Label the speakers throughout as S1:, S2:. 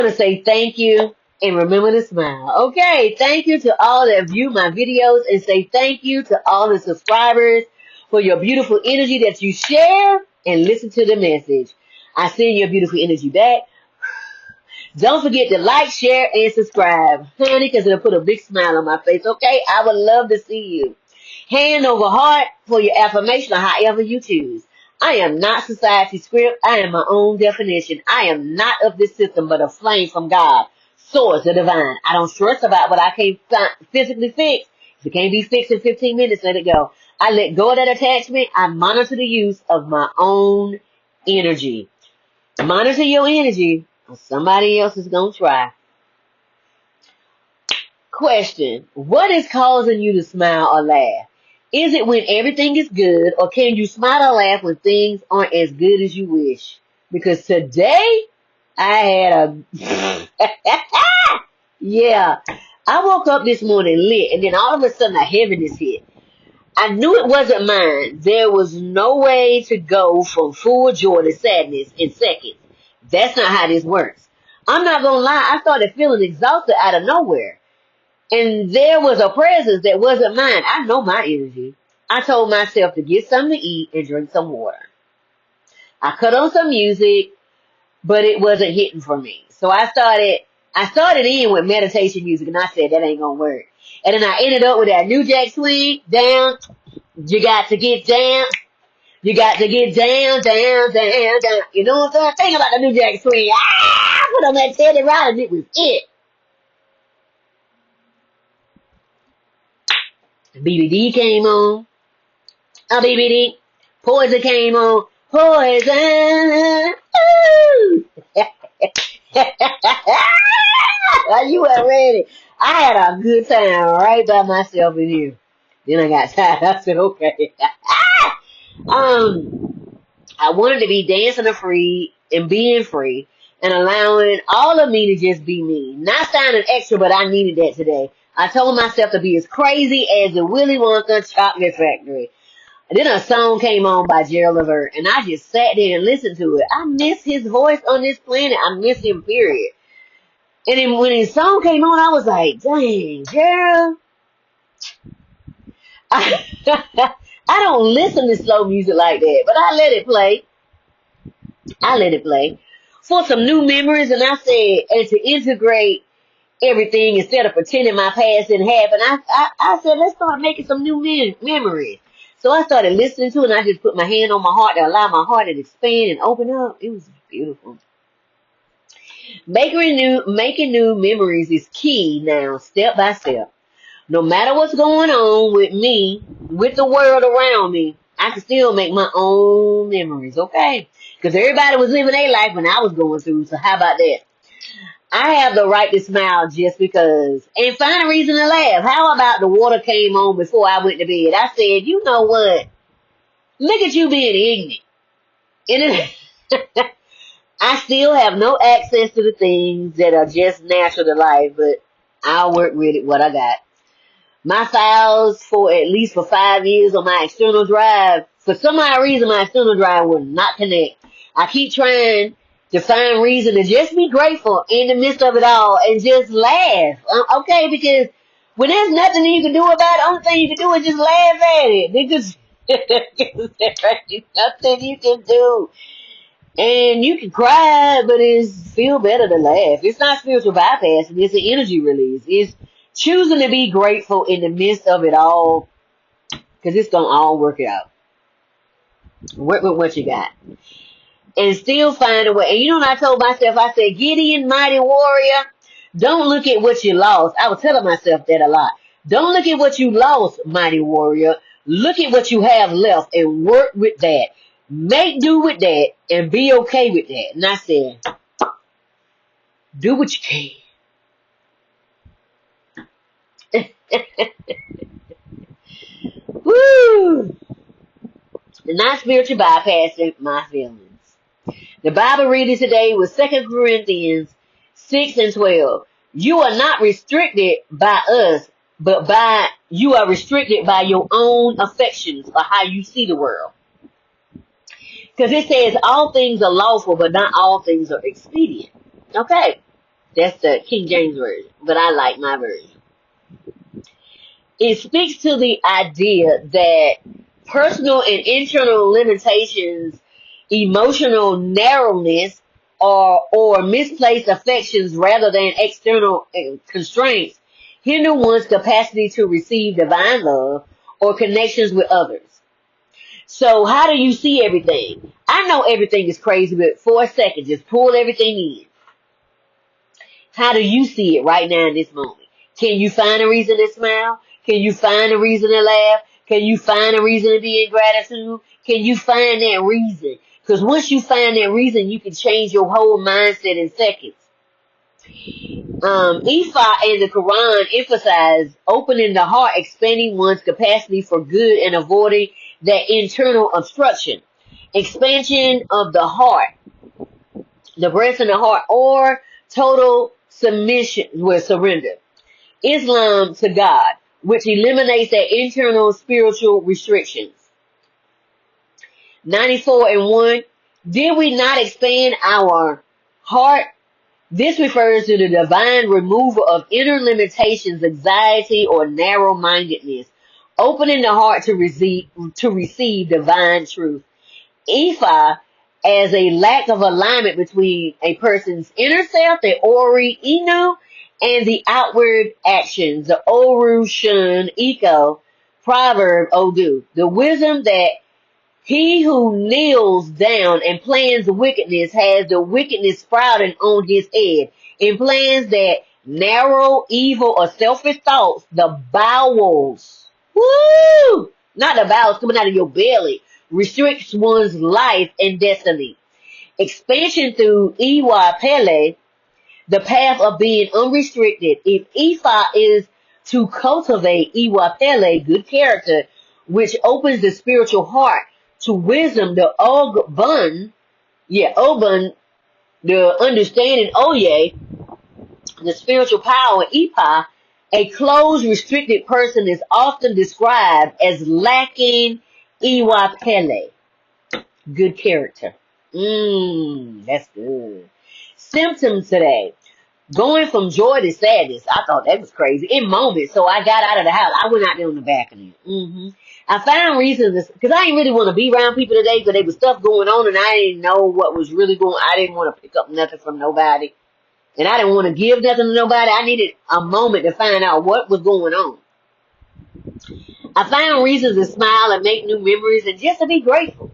S1: want to say thank you and remember to smile. Okay, thank you to all that view my videos and say thank you to all the subscribers for your beautiful energy that you share and listen to the message. I send your beautiful energy back. Don't forget to like, share, and subscribe, honey, because it'll put a big smile on my face, okay? I would love to see you. Hand over heart for your affirmation or however you choose. I am not society script. I am my own definition. I am not of this system, but a flame from God, source, the divine. I don't stress about what I can't physically fix. If it can't be fixed in 15 minutes, let it go. I let go of that attachment. I monitor the use of my own energy. Monitor your energy, or somebody else is going to try. Question. What is causing you to smile or laugh? Is it when everything is good, or can you smile or laugh when things aren't as good as you wish? Because today, I had a... yeah. I woke up this morning lit, and then all of a sudden a heaviness hit. I knew it wasn't mine. There was no way to go from full joy to sadness in seconds. That's not how this works. I'm not going to lie. I started feeling exhausted out of nowhere. And there was a presence that wasn't mine. I know my energy. I told myself to get something to eat and drink some water. I cut on some music, but it wasn't hitting for me. So I started in with meditation music, and I said, that ain't going to work. And then I ended up with that New Jack swing, down. You got to get down. You got to get down, down, down, down. You know what I'm saying? Think about the New Jack swing. Ah! Put on that Teddy Ride, and it was it. BBD came on. BBD. Poison came on. Poison. Ooh. You weren't ready. I had a good time right by myself in here. Then I got tired. I said, okay. I wanted to be dancing free and being free and allowing all of me to just be me. Not sounding extra, but I needed that today. I told myself to be as crazy as the Willy Wonka chocolate factory. And then a song came on by Gerald Levert, and I just sat there and listened to it. I miss his voice on this planet. I miss him, period. And then when his song came on, I was like, dang, Gerald. I don't listen to slow music like that, but I let it play. I let it play for some new memories, and I said, and to integrate everything instead of pretending my past didn't happen, I said, let's start making some new memories. So I started listening to it, and I just put my hand on my heart to allow my heart to expand and open up. It was beautiful. Making new memories is key now, step by step. No matter what's going on with me, with the world around me, I can still make my own memories, okay? Because everybody was living their life when I was going through, so how about that? I have the right to smile just because. And find a reason to laugh. How about the water came on before I went to bed? I said, you know what? Look at you being ignorant. And I still have no access to the things that are just natural to life, but I'll work with it, what I got. My files for at least for 5 years on my external drive, for some odd reason my external drive will not connect. I keep trying to find reason to just be grateful in the midst of it all and just laugh. Okay, because when there's nothing you can do about it, the only thing you can do is just laugh at it. There's nothing you can do. And you can cry, but it's feel better to laugh. It's not spiritual bypassing. It's an energy release. It's choosing to be grateful in the midst of it all, because it's going to all work out. Work with what you got. And still find a way. And you know what I told myself? I said, Gideon, mighty warrior, don't look at what you lost. I was telling myself that a lot. Don't look at what you lost, mighty warrior. Look at what you have left and work with that. Make do with that and be okay with that. And I said, do what you can. Woo! Not spiritual bypassing my feelings. The Bible reading today was 2 Corinthians 6 and 12. You are not restricted by us, but you are restricted by your own affections or how you see the world. Because it says all things are lawful, but not all things are expedient. Okay. That's the King James Version, but I like my version. It speaks to the idea that personal and internal limitations, emotional narrowness, or misplaced affections rather than external constraints hinder one's capacity to receive divine love or connections with others. So how do you see everything? I know everything is crazy, but for a second, just pull everything in. How do you see it right now in this moment? Can you find a reason to smile? Can you find a reason to laugh? Can you find a reason to be in gratitude? Can you find that reason? Because once you find that reason, you can change your whole mindset in seconds. Ifa and the Quran emphasize opening the heart, expanding one's capacity for good and avoiding that internal obstruction. Expansion of the heart, the breast and the heart, or total submission with surrender. Islam to God, which eliminates that internal spiritual restrictions. 94:1. Did we not expand our heart? This refers to the divine removal of inner limitations, anxiety, or narrow-mindedness, opening the heart to receive divine truth. Ifa as a lack of alignment between a person's inner self, the Ori Inu, and the outward actions, the Oru Shun Iko, proverb Odu. The wisdom that he who kneels down and plans wickedness has the wickedness sprouting on his head, and plans that narrow, evil, or selfish thoughts, the bowels, woo, not the bowels coming out of your belly, restricts one's life and destiny. Expansion through Iwa Pele, the path of being unrestricted. If Ifa is to cultivate Iwa Pele, good character, which opens the spiritual heart to wisdom, the Obun, the understanding Oye, the spiritual power Ipa, a closed, restricted person is often described as lacking Iwa Pele, good character. That's good. Symptoms today. Going from joy to sadness. I thought that was crazy. In moments. So I got out of the house. I went out there on the balcony. I found reasons, because I didn't really want to be around people today, because there was stuff going on and I didn't know what was really going on. I didn't want to pick up nothing from nobody. And I didn't want to give nothing to nobody. I needed a moment to find out what was going on. I found reasons to smile and make new memories and just to be grateful.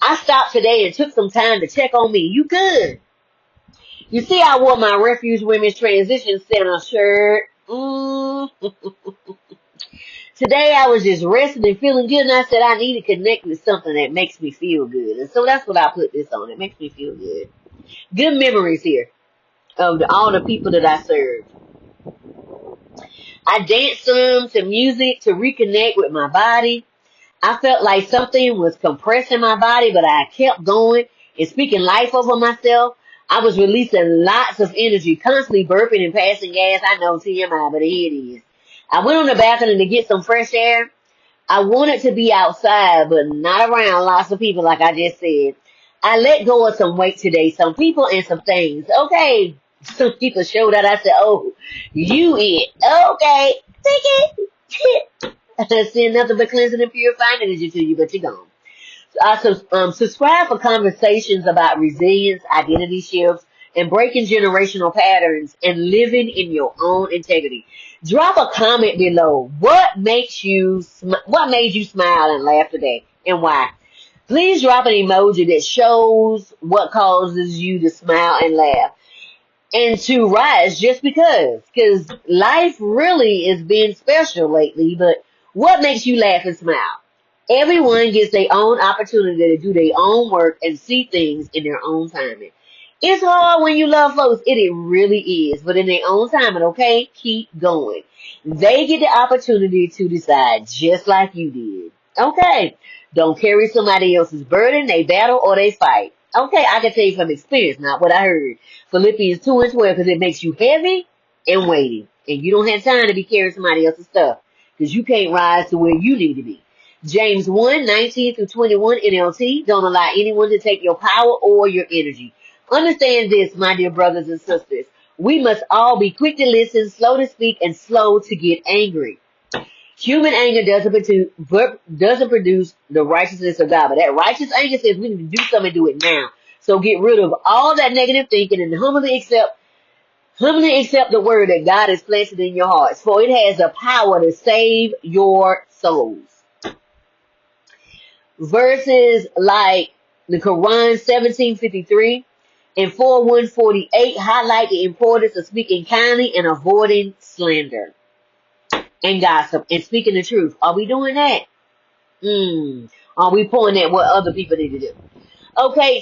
S1: I stopped today and took some time to check on me. You good? You see, I wore my Refuge Women's Transition Center shirt. Today I was just resting and feeling good, and I said I need to connect with something that makes me feel good. And so that's what I put this on. It makes me feel good. Good memories here of all the people that I served. I danced some to music to reconnect with my body. I felt like something was compressing my body, but I kept going and speaking life over myself. I was releasing lots of energy, constantly burping and passing gas. I know TMI, but here it is. I went on the balcony to get some fresh air. I wanted to be outside, but not around lots of people like I just said. I let go of some weight today, some people and some things. Okay, some people showed that. I said, oh, you it. Okay, take it. I send nothing but cleansing and purifying energy to you, but you're gone. I subscribe for conversations about resilience, identity shifts, and breaking generational patterns and living in your own integrity. Drop a comment below. What made you smile and laugh today, and why? Please drop an emoji that shows what causes you to smile and laugh and to rise just because. Because life really is being special lately, but what makes you laugh and smile? Everyone gets their own opportunity to do their own work and see things in their own timing. It's hard when you love folks. It really is. But in their own timing, okay? Keep going. They get the opportunity to decide just like you did. Okay? Don't carry somebody else's burden. They battle or they fight. Okay, I can tell you from experience, not what I heard. Philippians 2:12, because it makes you heavy and weighty. And you don't have time to be carrying somebody else's stuff. Because you can't rise to where you need to be. James 1:19-21 NLT. Don't allow anyone to take your power or your energy. Understand this, my dear brothers and sisters. We must all be quick to listen, slow to speak, and slow to get angry. Human anger doesn't produce the righteousness of God, but that righteous anger says we need to do something, do it now. So get rid of all that negative thinking and humbly accept the word that God has planted in your hearts, for it has the power to save your souls. Verses like the Quran 17:53 and 4:148 highlight the importance of speaking kindly and avoiding slander and gossip and speaking the truth. Are we doing that? Are we pointing at what other people need to do? Okay.